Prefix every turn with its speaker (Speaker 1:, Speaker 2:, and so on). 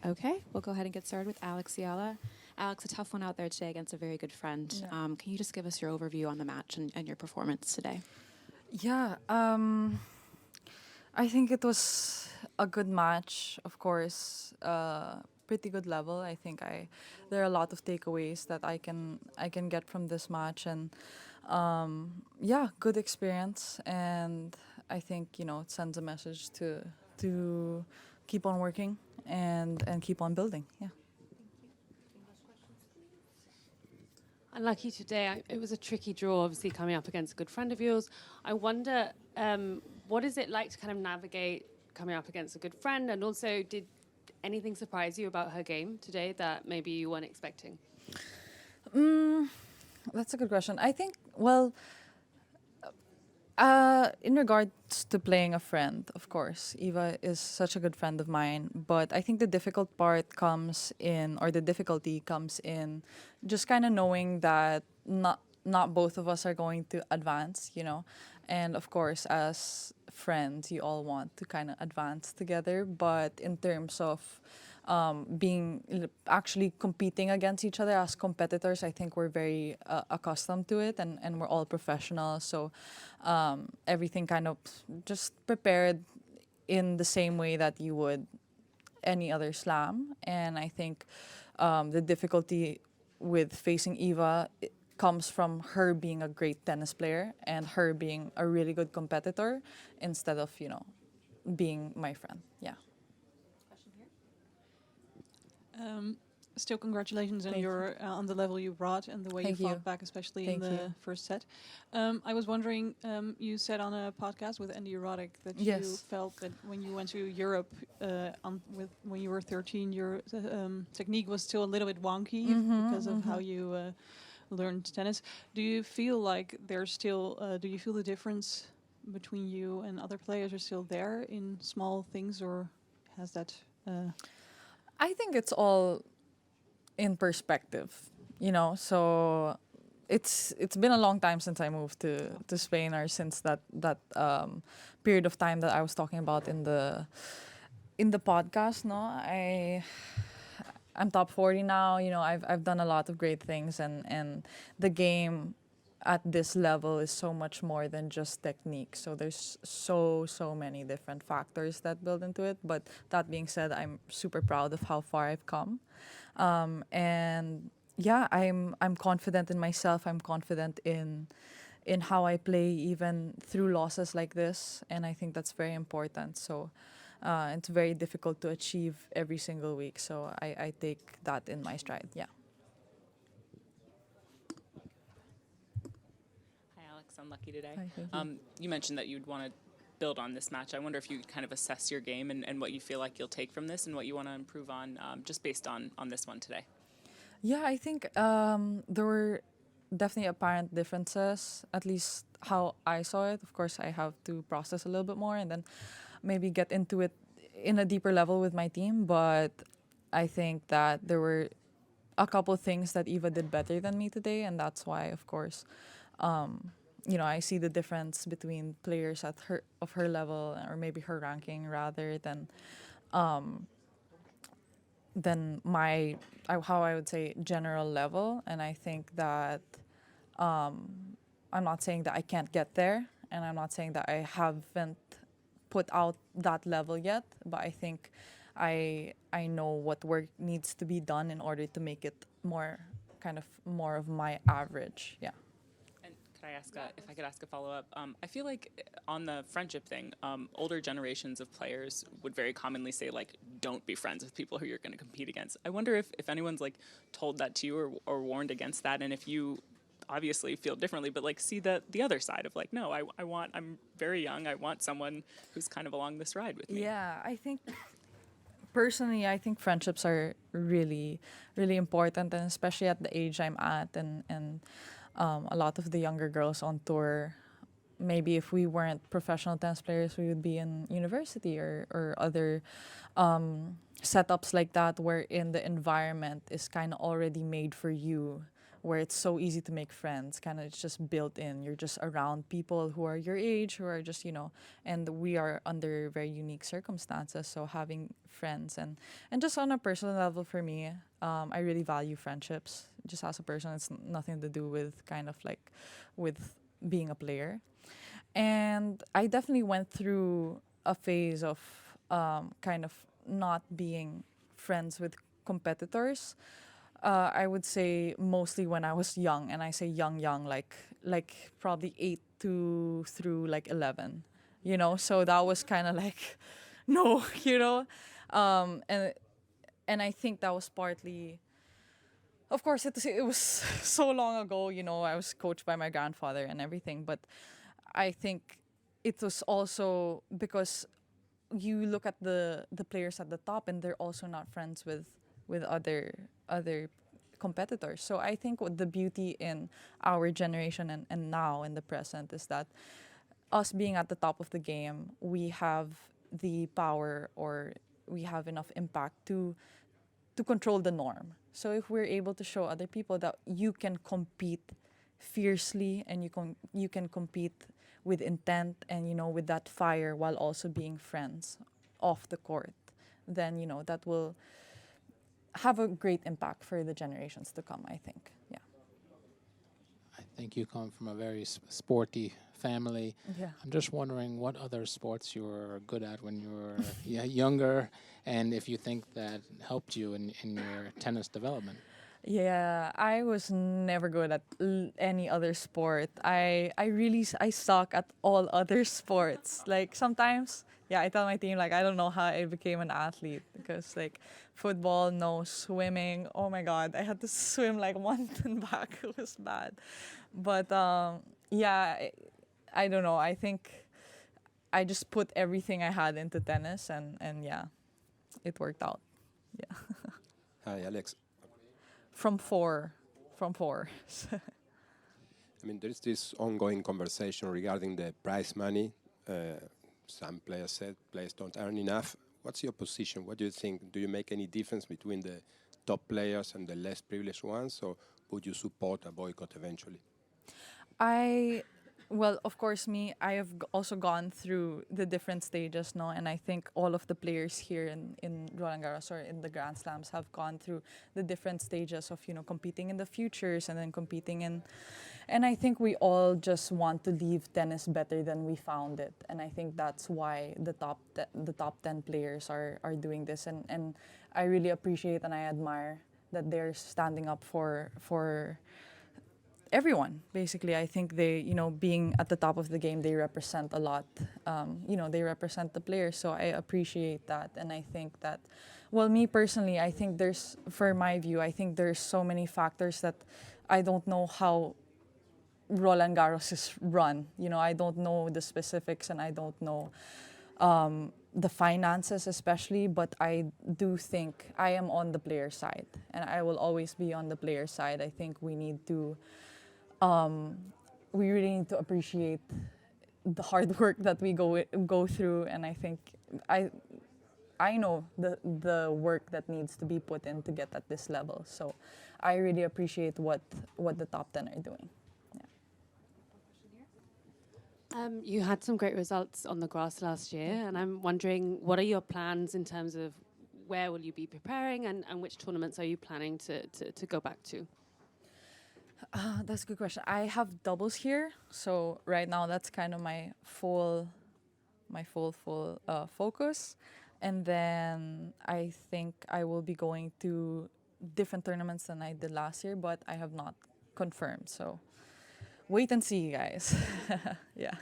Speaker 1: Okay, we'll go ahead and get started with Alex Eala. Alex, a tough one out there today against a very good friend.
Speaker 2: Yeah.
Speaker 1: Can you just give us your overview on the match and your performance today?
Speaker 2: Yeah, I think it was a good match, of course. Pretty good level. I think there are a lot of takeaways that I can get from this match, and yeah, good experience. And I think it sends a message to keep on working and keep on building. Yeah.
Speaker 3: Unlucky today. It was a tricky draw, obviously coming up against a good friend of yours. I wonder, what is it like to kind of navigate coming up against a good friend? And also, did anything surprise you about her game today that maybe you weren't expecting?
Speaker 2: That's a good question. I think, well, in regards to playing a friend, of course, Eva is such a good friend of mine. But I think the difficult part comes in, or the difficulty comes in, just kind of knowing that not both of us are going to advance. And of course, as friends, you all want to kind of advance together. But in terms of actually competing against each other as competitors, I think we're very accustomed to it, and we're all professionals. So everything kind of just prepared in the same way that you would any other slam. And I think the difficulty with facing Eva comes from her being a great tennis player and her being a really good competitor instead of, being my friend. Yeah.
Speaker 4: Still, congratulations on
Speaker 2: Thank
Speaker 4: your on the level you brought and the way
Speaker 2: Thank
Speaker 4: you fought
Speaker 2: you.
Speaker 4: back, especially
Speaker 2: Thank
Speaker 4: in the
Speaker 2: you.
Speaker 4: first set. I was wondering, you said on a podcast with Andy Roddick that you
Speaker 2: Yes.
Speaker 4: felt that when you went to Europe, when you were 13, your technique was still a little bit wonky because of how you learned tennis. Do you feel like there's still? Do you feel the difference between you and other players are still there in small things, or has that?
Speaker 2: I think it's all in perspective. So it's been a long time since I moved to Spain, or since that period of time that I was talking about in the podcast. No, I'm top 40 now. I've done a lot of great things, and the game at this level is so much more than just technique. So there's so many different factors that build into it. But that being said, I'm super proud of how far I've come. And yeah, I'm confident in myself. I'm confident in how I play even through losses like this, and I think that's very important. So it's very difficult to achieve every single week. So I take that in my stride. Yeah.
Speaker 5: Hi, Alex. Unlucky today.
Speaker 2: Hi, thank you.
Speaker 5: You mentioned that you'd want to build on this match. I wonder if you could kind of assess your game and what you feel like you'll take from this and what you want to improve on, just based on this one today.
Speaker 2: Yeah, I think there were definitely apparent differences, at least how I saw it. Of course, I have to process a little bit more and then maybe get into it in a deeper level with my team. But I think that there were a couple things that Eva did better than me today, and that's why, of course, I see the difference between players at her level, or maybe her ranking, rather than how I would say general level. And I think that I'm not saying that I can't get there, and I'm not saying that I haven't put out that level yet, but I think I know what work needs to be done in order to make it more of my average. Yeah.
Speaker 5: And could I ask if I could ask a follow-up? I feel like on the friendship thing, older generations of players would very commonly say, like, don't be friends with people who you're going to compete against. I wonder if anyone's, like, told that to you or warned against that, and if you obviously feel differently, but, like, see the other side of, like, no, I'm very young, I want someone who's kind of along this ride with me.
Speaker 2: Yeah, personally, I think friendships are really, really important, and especially at the age I'm at, and a lot of the younger girls on tour, maybe if we weren't professional tennis players, we would be in university or other setups like that, wherein the environment is kind of already made for you where it's so easy to make friends. Kind of it's just built in. You're just around people who are your age, who are just, and we are under very unique circumstances. So having friends and just on a personal level for me, I really value friendships. Just as a person, it's nothing to do with kind of like with being a player. And I definitely went through a phase of kind of not being friends with competitors. I would say mostly when I was young, and I say young, like probably 8 through like 11, So that was kind of like, no, and I think that was partly, of course, it was so long ago. I was coached by my grandfather and everything, but I think it was also because you look at the players at the top, and they're also not friends with other competitors. So I think what the beauty in our generation and now in the present is that us being at the top of the game, we have the power, or we have enough impact to control the norm. So if we're able to show other people that you can compete fiercely, and you can compete with intent, and with that fire, while also being friends off the court, then that will have a great impact for the generations to come, I think. Yeah.
Speaker 6: I think you come from a very sporty family.
Speaker 2: Yeah.
Speaker 6: I'm just wondering what other sports you were good at when you were younger, and if you think that helped you in your tennis development.
Speaker 2: Yeah, I was never good at any other sport. I suck at all other sports. Like sometimes, I tell my team like I don't know how I became an athlete, because like football, no, swimming. Oh my God, I had to swim like month and back. It was bad, but I don't know. I think I just put everything I had into tennis, and it worked out. Yeah.
Speaker 7: Hi, Alex.
Speaker 2: From four.
Speaker 7: I mean, there is this ongoing conversation regarding the prize money. Some players said players don't earn enough. What's your position? What do you think? Do you make any difference between the top players and the less privileged ones, or would you support a boycott eventually?
Speaker 2: Well, of course, I have also gone through the different stages, no? And I think all of the players here in Roland-Garros or in the Grand Slams have gone through the different stages of, competing in the futures and then competing in... And I think we all just want to leave tennis better than we found it. And I think that's why the top 10 players are doing this. And I really appreciate and I admire that they're standing up for everyone, basically. I think they, being at the top of the game, they represent a lot. They represent the players, so I appreciate that. And I think that, well, me personally, I think for my view, I think there's so many factors that I don't know how Roland-Garros is run. I don't know the specifics, and I don't know the finances especially, but I do think I am on the player side, and I will always be on the player side. I think we really need to appreciate the hard work that we go through, and I think I know the work that needs to be put in to get at this level. So I really appreciate what the top 10 are doing.
Speaker 3: You had some great results on the grass last year, and I'm wondering, what are your plans in terms of where will you be preparing, and which tournaments are you planning to go back to?
Speaker 2: That's a good question. I have doubles here, so right now that's kind of my full focus. And then I think I will be going to different tournaments than I did last year, but I have not confirmed. So wait and see, guys. Yeah.